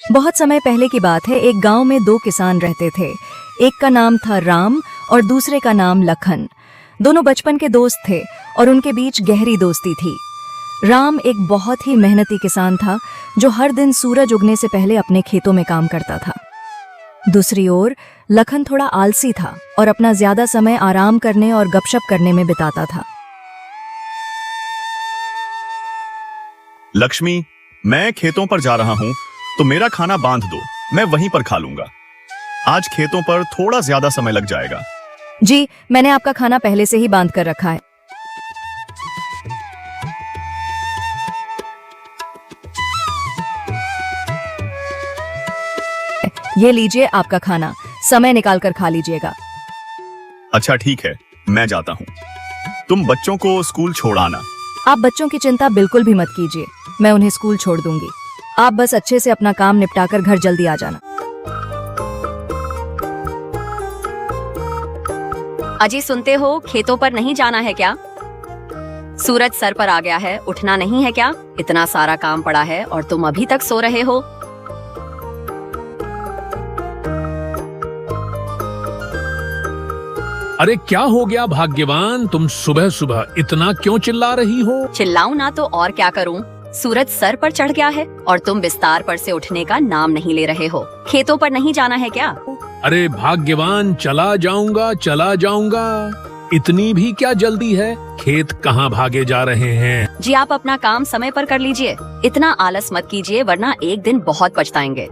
बहुत समय पहले की बात है। एक गांव में दो किसान रहते थे। एक का नाम था राम और दूसरे का नाम लखन। दोनों बचपन के दोस्त थे और उनके बीच गहरी दोस्ती थी। राम एक बहुत ही मेहनती किसान था जो हर दिन सूरज उगने से पहले अपने खेतों में काम करता था। दूसरी ओर लखन थोड़ा आलसी था और अपना ज्यादा समय आराम करने और गपशप करने में बिताता था। लक्ष्मी, मैं खेतों पर जा रहा हूँ तो मेरा खाना बांध दो, मैं वहीं पर खा लूंगा। आज खेतों पर थोड़ा ज्यादा समय लग जाएगा। जी, मैंने आपका खाना पहले से ही बांध कर रखा है। ये लीजिए आपका खाना, समय निकाल कर खा लीजिएगा। अच्छा ठीक है, मैं जाता हूँ। तुम बच्चों को स्कूल छोड़ आना। आप बच्चों की चिंता बिल्कुल भी मत कीजिए, मैं उन्हें स्कूल छोड़ दूंगी। आप बस अच्छे से अपना काम निपटाकर घर जल्दी आ जाना। अजी सुनते हो, खेतों पर नहीं जाना है क्या? सूरज सर पर आ गया है, उठना नहीं है क्या? इतना सारा काम पड़ा है और तुम अभी तक सो रहे हो। अरे क्या हो गया भाग्यवान, तुम सुबह सुबह इतना क्यों चिल्ला रही हो? चिल्लाऊं ना तो और क्या करूं? सूरज सर पर चढ़ गया है और तुम बिस्तार पर से उठने का नाम नहीं ले रहे हो। खेतों पर नहीं जाना है क्या? अरे भाग्यवान, चला जाऊंगा। इतनी भी क्या जल्दी है? खेत कहाँ भागे जा रहे हैं? जी आप अपना काम समय पर कर लीजिए। इतना आलस मत कीजिए वरना एक दिन बहुत पछताएंगे।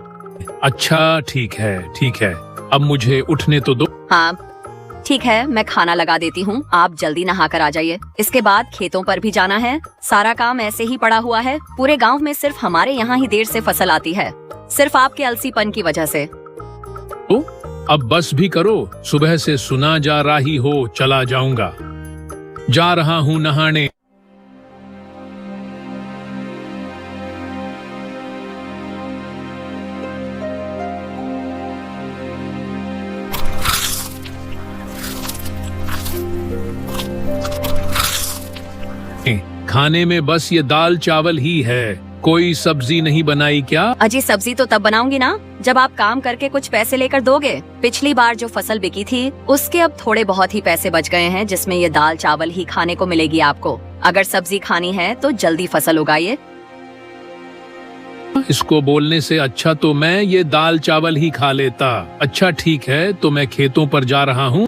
अच्छा ठीक है, अब मुझे उठने तो दो। हाँ ठीक है, मैं खाना लगा देती हूँ, आप जल्दी नहा कर आ जाइए। इसके बाद खेतों पर भी जाना है। सारा काम ऐसे ही पड़ा हुआ है। पूरे गांव में सिर्फ हमारे यहाँ ही देर से फसल आती है, सिर्फ आपके अलसीपन की वजह से। तो अब बस भी करो, सुबह से सुना जा रही हो चला जाऊंगा। जा रहा हूँ नहाने। खाने में बस ये दाल चावल ही है, कोई सब्जी नहीं बनाई क्या? अजी सब्जी तो तब बनाऊंगी ना जब आप काम करके कुछ पैसे लेकर दोगे। पिछली बार जो फसल बिकी थी उसके अब थोड़े बहुत ही पैसे बच गए हैं, जिसमें ये दाल चावल ही खाने को मिलेगी आपको। अगर सब्जी खानी है तो जल्दी फसल उगाइए। इसको बोलने से अच्छा तो मैं ये दाल चावल ही खा लेता। अच्छा ठीक है, तो मैं खेतों पर जा रहा हूँ।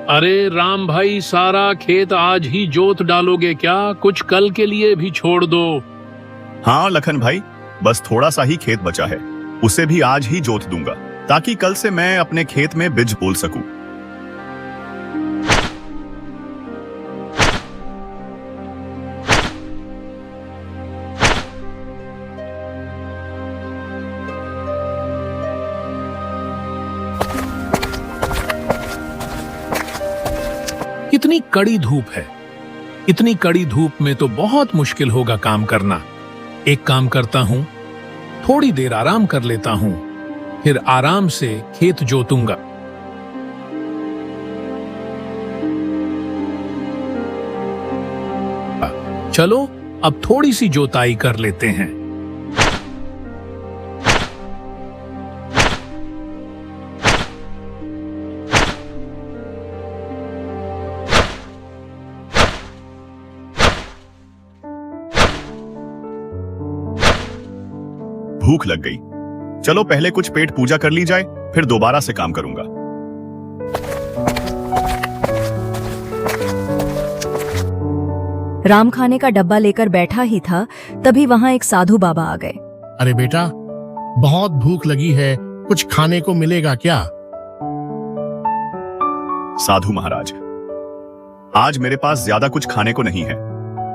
अरे राम भाई, सारा खेत आज ही जोत डालोगे क्या? कुछ कल के लिए भी छोड़ दो। हाँ लखन भाई, बस थोड़ा सा ही खेत बचा है, उसे भी आज ही जोत दूंगा ताकि कल से मैं अपने खेत में बीज बोल सकूं। इतनी कड़ी धूप है, इतनी कड़ी धूप में तो बहुत मुश्किल होगा काम करना। एक काम करता हूँ, थोड़ी देर आराम कर लेता हूँ, फिर आराम से खेत जोतूंगा। चलो अब थोड़ी सी जोताई कर लेते हैं। भूख लग गई, चलो पहले कुछ पेट पूजा कर ली जाए, फिर दोबारा से काम करूंगा। राम खाने का डब्बा लेकर बैठा ही था, तभी वहां एक साधु बाबा आ गए। अरे बेटा, बहुत भूख लगी है, कुछ खाने को मिलेगा क्या? साधु महाराज, आज मेरे पास ज्यादा कुछ खाने को नहीं है।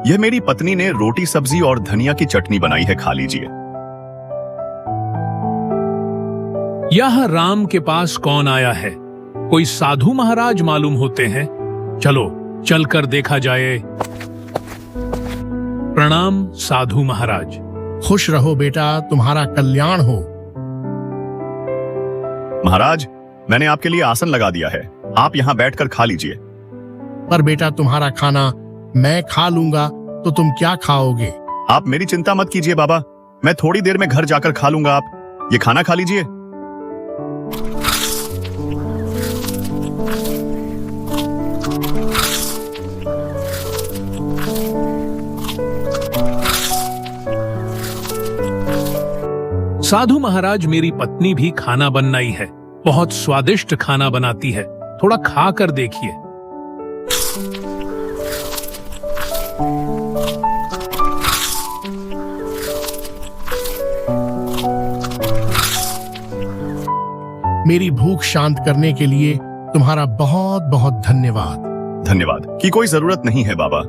यह मेरी पत्नी ने रोटी सब्जी और धनिया की चटनी बनाई है, खा लीजिए। यह राम के पास कौन आया है? कोई साधु महाराज मालूम होते हैं। चलो चलकर देखा जाए। प्रणाम साधु महाराज। खुश रहो बेटा, तुम्हारा कल्याण हो। महाराज, मैंने आपके लिए आसन लगा दिया है, आप यहाँ बैठकर खा लीजिए। पर बेटा तुम्हारा खाना मैं खा लूंगा तो तुम क्या खाओगे? आप मेरी चिंता मत कीजिए बाबा, मैं थोड़ी देर में घर जाकर खा लूंगा। आप ये खाना खा लीजिए। साधु महाराज, मेरी पत्नी भी खाना बनाई है, बहुत स्वादिष्ट खाना बनाती है, थोड़ा खा कर देखिए। मेरी भूख शांत करने के लिए तुम्हारा बहुत बहुत धन्यवाद। धन्यवाद की कोई जरूरत नहीं है बाबा,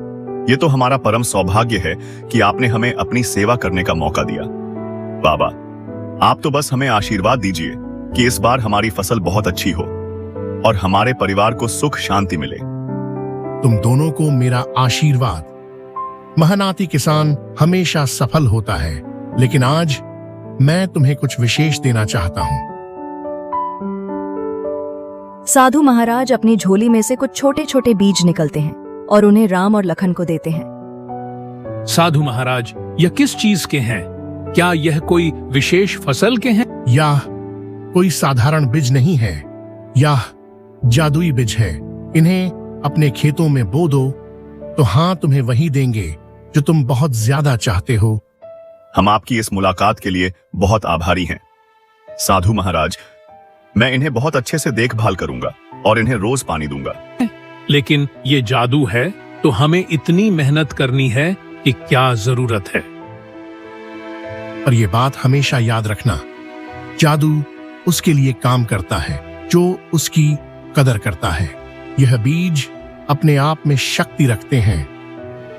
ये तो हमारा परम सौभाग्य है कि आपने हमें अपनी सेवा करने का मौका दिया। बाबा, आप तो बस हमें आशीर्वाद दीजिए कि इस बार हमारी फसल बहुत अच्छी हो और हमारे परिवार को सुख शांति मिले। तुम दोनों को मेरा आशीर्वाद। मेहनती किसान हमेशा सफल होता है, लेकिन आज मैं तुम्हें कुछ विशेष देना चाहता हूँ। साधु महाराज अपनी झोली में से कुछ छोटे छोटे बीज निकलते हैं और उन्हें राम और लखन को देते हैं। साधु महाराज, यह किस चीज के हैं? क्या यह कोई विशेष फसल के हैं? यह कोई साधारण बीज नहीं है, यह जादुई बीज है। इन्हें अपने खेतों में बो दो तो हाँ, तुम्हें वही देंगे जो तुम बहुत ज्यादा चाहते हो। हम आपकी इस मुलाकात के लिए बहुत आभारी हैं। साधु महाराज, मैं इन्हें बहुत अच्छे से देखभाल करूंगा और इन्हें रोज पानी दूंगा। लेकिन ये जादू है, तो हमें इतनी मेहनत करनी है कि क्या जरूरत है? पर यह बात हमेशा याद रखना, जादू उसके लिए काम करता है जो उसकी कदर करता है। यह बीज अपने आप में शक्ति रखते हैं,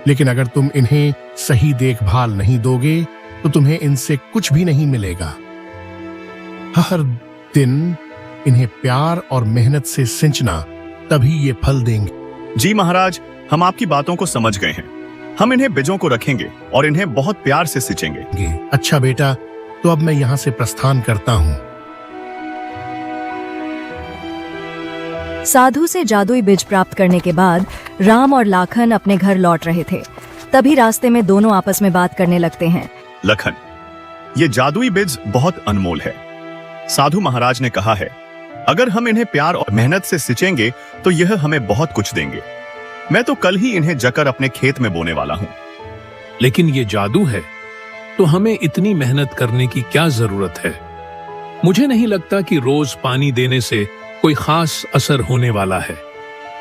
लेकिन अगर तुम इन्हें सही देखभाल नहीं दोगे तो तुम्हें इनसे कुछ भी नहीं मिलेगा। हर दिन इन्हें प्यार और मेहनत से सिंचना, तभी ये फल देंगे। जी महाराज, हम आपकी बातों को समझ गए हैं। हम इन्हें बीजों को रखेंगे और इन्हें बहुत प्यार से सिंचेंगे। अच्छा बेटा, तो अब मैं यहाँ से प्रस्थान करता हूँ। साधु से जादुई बीज प्राप्त करने के बाद राम और लाखन अपने घर लौट रहे थे। तभी रास्ते में दोनों आपस में बात करने लगते हैं। लखन, ये जादुई बीज बहुत अनमोल है। साधु महाराज ने कहा है, अगर हम इन्हें प्यार और मेहनत से सिंचेंगे तो यह हमें बहुत कुछ देंगे। मैं तो कल ही इन्हें जकर अपने खेत में बोने वाला हूँ। लेकिन ये जादू है, तो हमें इतनी मेहनत करने की क्या जरूरत है? मुझे नहीं लगता कि रोज पानी देने से कोई खास असर होने वाला है।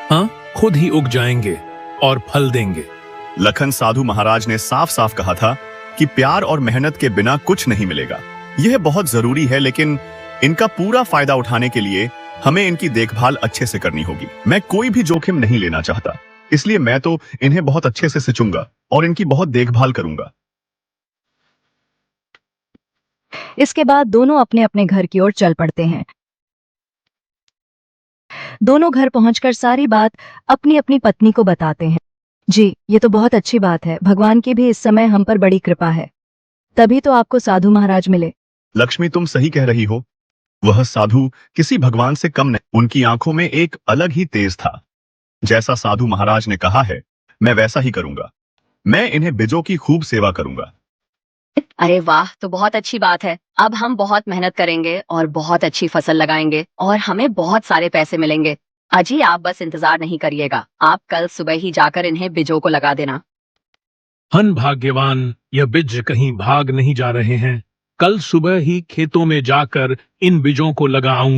हाँ, खुद ही उग जाएंगे और फल देंगे। लखन, साधु महाराज ने साफ साफ कहा था कि प्यार और मेहनत के बिना कुछ नहीं मिलेगा। यह बहुत जरूरी है, लेकिन इनका पूरा फायदा उठाने के लिए हमें इनकी देखभाल अच्छे से करनी होगी। मैं कोई भी जोखिम नहीं लेना चाहता, इसलिए मैं तो इन्हें बहुत अच्छे से सिंचूंगा और इनकी बहुत देखभाल करूंगा। इसके बाद दोनों अपने अपने घर की ओर चल पड़ते हैं। दोनों घर पहुंचकर सारी बात अपनी अपनी पत्नी को बताते हैं। जी, ये तो बहुत अच्छी बात है। भगवान की भी इस समय हम पर बड़ी कृपा है, तभी तो आपको साधु महाराज मिले। लक्ष्मी, तुम सही कह रही हो। वह साधु किसी भगवान से कम नहीं। उनकी आंखों में एक अलग ही तेज था। जैसा साधु महाराज ने कहा है, मैं वैसा ही करूंगा। मैं इन्हें बीजों की खूब सेवा करूंगा। अरे वाह, तो बहुत अच्छी बात है। अब हम बहुत मेहनत करेंगे और बहुत अच्छी फसल लगाएंगे और हमें बहुत सारे पैसे मिलेंगे। अजी, आप बस इंतजार नहीं करिएगा, आप कल सुबह ही जाकर इन्हें बीजों को लगा देना। हन भाग्यवान, यह बीज कहीं भाग नहीं जा रहे हैं। कल सुबह ही खेतों में जाकर इन बीजों को लगाऊं।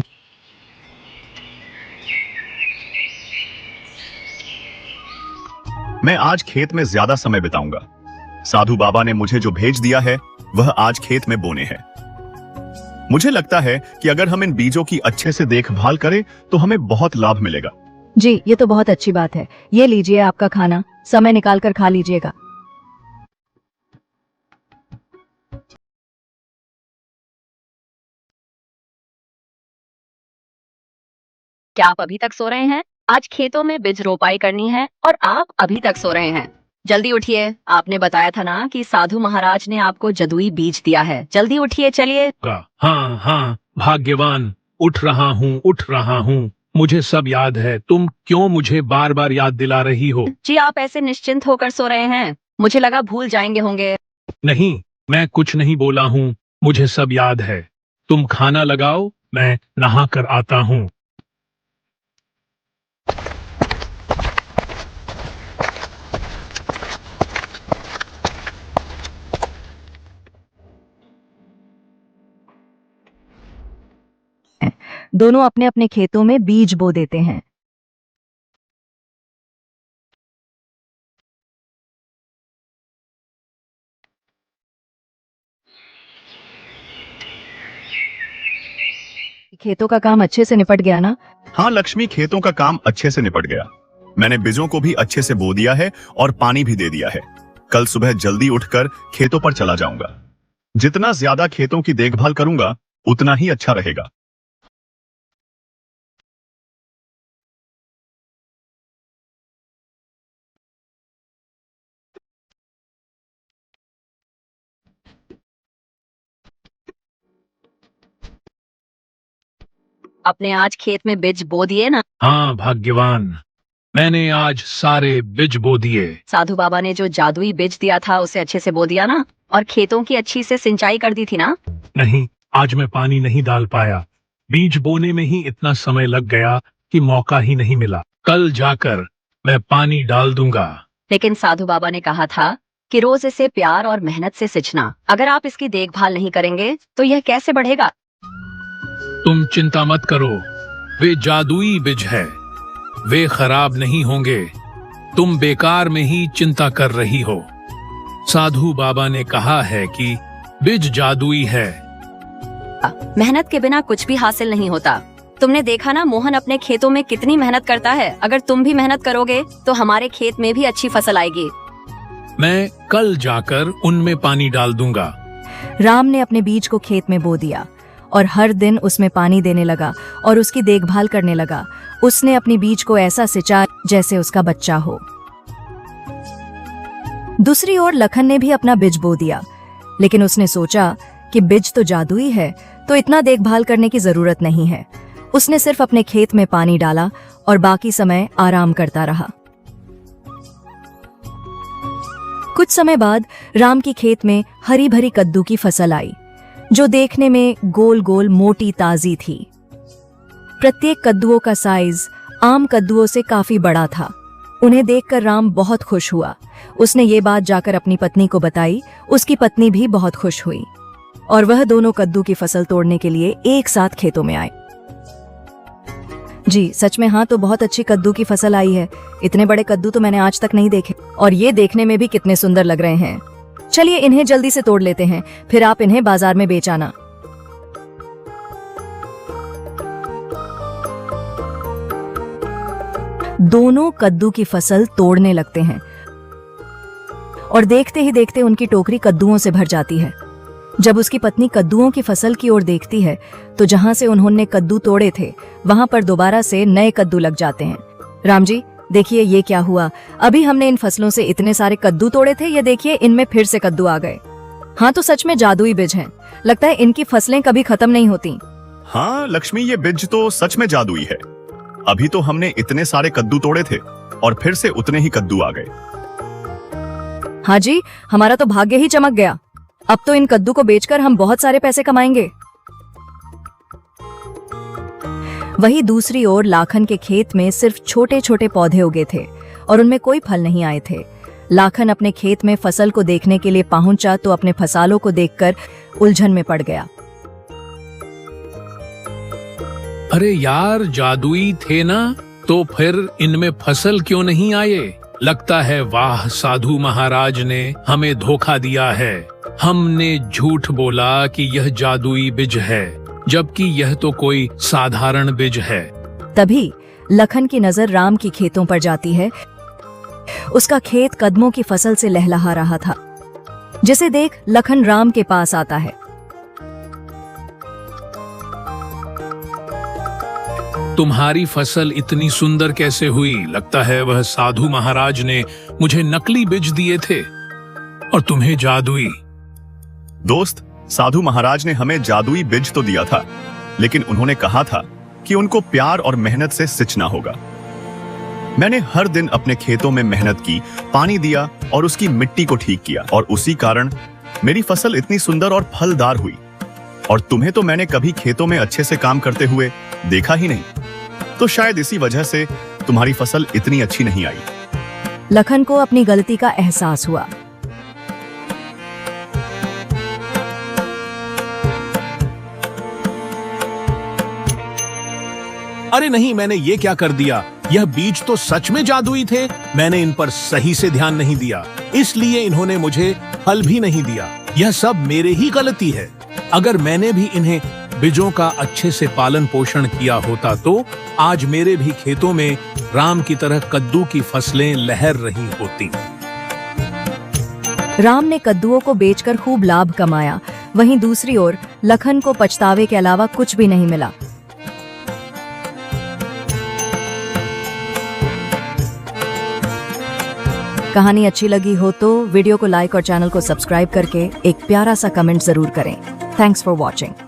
मैं आज खेत में ज्यादा समय बिताऊंगा। साधु बाबा ने मुझे जो भेज दिया है वह आज खेत में बोने हैं। मुझे लगता है कि अगर हम इन बीजों की अच्छे से देखभाल करें तो हमें बहुत लाभ मिलेगा। जी, ये तो बहुत अच्छी बात है। ये लीजिए आपका खाना, समय निकाल कर खा लीजिएगा। क्या आप अभी तक सो रहे हैं? आज खेतों में बीज रोपाई करनी है और आप अभी तक सो रहे हैं। जल्दी उठिए, आपने बताया था ना कि साधु महाराज ने आपको जदुई बीज दिया है। जल्दी उठिए, चलिए। हाँ हाँ भाग्यवान, उठ रहा हूँ। मुझे सब याद है। तुम क्यों मुझे बार बार याद दिला रही हो? जी, आप ऐसे निश्चिंत होकर सो रहे हैं, मुझे लगा भूल जाएंगे होंगे। नहीं, मैं कुछ नहीं बोला हूँ। मुझे सब याद है। तुम खाना लगाओ, मैं नहा कर आता हूँ। दोनों अपने अपने खेतों में बीज बो देते हैं। खेतों का काम अच्छे से निपट गया ना? हाँ लक्ष्मी, खेतों का काम अच्छे से निपट गया। मैंने बीजों को भी अच्छे से बो दिया है और पानी भी दे दिया है। कल सुबह जल्दी उठकर खेतों पर चला जाऊंगा। जितना ज्यादा खेतों की देखभाल करूंगा उतना ही अच्छा रहेगा। अपने आज खेत में बीज बो दिए ना? हाँ भाग्यवान, मैंने आज सारे बीज बो दिए। साधु बाबा ने जो जादुई बीज दिया था उसे अच्छे से बो दिया ना? और खेतों की अच्छी से सिंचाई कर दी थी ना? नहीं, आज मैं पानी नहीं डाल पाया। बीज बोने में ही इतना समय लग गया कि मौका ही नहीं मिला। कल जाकर मैं पानी डाल दूंगा। लेकिन साधु बाबा ने कहा था कि रोज इसे प्यार और मेहनत से सिंचना। अगर आप इसकी देखभाल नहीं करेंगे तो यह कैसे बढ़ेगा? तुम चिंता मत करो, वे जादुई बीज है, वे खराब नहीं होंगे। तुम बेकार में ही चिंता कर रही हो। साधु बाबा ने कहा है कि बीज जादुई है। मेहनत के बिना कुछ भी हासिल नहीं होता। तुमने देखा ना मोहन अपने खेतों में कितनी मेहनत करता है। अगर तुम भी मेहनत करोगे तो हमारे खेत में भी अच्छी फसल आएगी। मैं कल जाकर उनमें पानी डाल दूंगा। राम ने अपने बीज को खेत में बो दिया और हर दिन उसमें पानी देने लगा और उसकी देखभाल करने लगा। उसने अपनी बीज को ऐसा सिंचा जैसे उसका बच्चा हो। दूसरी ओर लखन ने भी अपना बीज बो दिया, लेकिन उसने सोचा कि बीज तो जादुई है तो इतना देखभाल करने की जरूरत नहीं है। उसने सिर्फ अपने खेत में पानी डाला और बाकी समय आराम करता रहा। कुछ समय बाद राम की खेत में हरी भरी कद्दू की फसल आई, जो देखने में गोल गोल मोटी ताजी थी। प्रत्येक कद्दुओं का साइज आम कद्दुओं से काफी बड़ा था। उन्हें देखकर राम बहुत खुश हुआ। उसने ये बात जाकर अपनी पत्नी को बताई। उसकी पत्नी भी बहुत खुश हुई और वह दोनों कद्दू की फसल तोड़ने के लिए एक साथ खेतों में आए। जी सच में, हाँ तो बहुत अच्छी कद्दू की फसल आई है। इतने बड़े कद्दू तो मैंने आज तक नहीं देखे और ये देखने में भी कितने सुंदर लग रहे हैं। चलिए इन्हें जल्दी से तोड़ लेते हैं, फिर आप इन्हें बाजार में बेच आना। दोनों कद्दू की फसल तोड़ने लगते हैं और देखते ही देखते उनकी टोकरी कद्दुओं से भर जाती है। जब उसकी पत्नी कद्दुओं की फसल की ओर देखती है तो जहां से उन्होंने कद्दू तोड़े थे वहां पर दोबारा से नए कद्दू लग जाते हैं। राम जी देखिए ये क्या हुआ। अभी हमने इन फसलों से इतने सारे कद्दू तोड़े थे, ये देखिए इनमें फिर से कद्दू आ गए। हाँ तो सच में जादुई बीज हैं। लगता है इनकी फसलें कभी खत्म नहीं होती। हाँ लक्ष्मी, ये बीज तो सच में जादुई है। अभी तो हमने इतने सारे कद्दू तोड़े थे और फिर से उतने ही कद्दू आ गए। हाँ जी, हमारा तो भाग्य ही चमक गया। अब तो इन कद्दू को बेचकर हम बहुत सारे पैसे कमाएंगे। वहीं दूसरी ओर लाखन के खेत में सिर्फ छोटे छोटे पौधे उगे थे और उनमें कोई फल नहीं आए थे। लाखन अपने खेत में फसल को देखने के लिए पहुंचा तो अपने फसालों को देखकर उलझन में पड़ गया। अरे यार, जादुई थे ना, तो फिर इनमें फसल क्यों नहीं आए? लगता है वाह, साधु महाराज ने हमें धोखा दिया है। हमने झूठ बोला कि यह जादुई बीज है, जबकि यह तो कोई साधारण बीज है। तभी लखन की नजर राम की खेतों पर जाती है। उसका खेत कदमों की फसल से लहलहा रहा था, जिसे देख लखन राम के पास आता है। तुम्हारी फसल इतनी सुंदर कैसे हुई? लगता है वह साधु महाराज ने मुझे नकली बीज दिए थे और तुम्हें जादुई। दोस्त, साधु महाराज ने हमें जादुई बीज तो दिया था, लेकिन उन्होंने कहा था कि उनको प्यार और मेहनत से सिंचना होगा। मैंने हर दिन अपने खेतों में मेहनत की, पानी दिया और उसकी मिट्टी को ठीक किया, और उसी कारण मेरी फसल इतनी सुंदर और फलदार हुई। और तुम्हें तो मैंने कभी खेतों में अच्छे से काम करते हुए देखा ही नहीं, तो शायद इसी वजह से तुम्हारी फसल इतनी अच्छी नहीं आई। लखन को अपनी गलती का एहसास हुआ। अरे नहीं, मैंने ये क्या कर दिया? यह बीज तो सच में जादुई थे। मैंने इन पर सही से ध्यान नहीं दिया, इसलिए इन्होंने मुझे फल भी नहीं दिया। यह सब मेरे ही गलती है। अगर मैंने भी इन्हें बीजों का अच्छे से पालन पोषण किया होता तो आज मेरे भी खेतों में राम की तरह कद्दू की फसलें लहर रही होती। राम ने कद्दुओं को बेचकर खूब लाभ कमाया। वहीं दूसरी ओर लखन को पछतावे के अलावा कुछ भी नहीं मिला। कहानी अच्छी लगी हो तो वीडियो को लाइक और चैनल को सब्सक्राइब करके एक प्यारा सा कमेंट जरूर करें। Thanks for watching.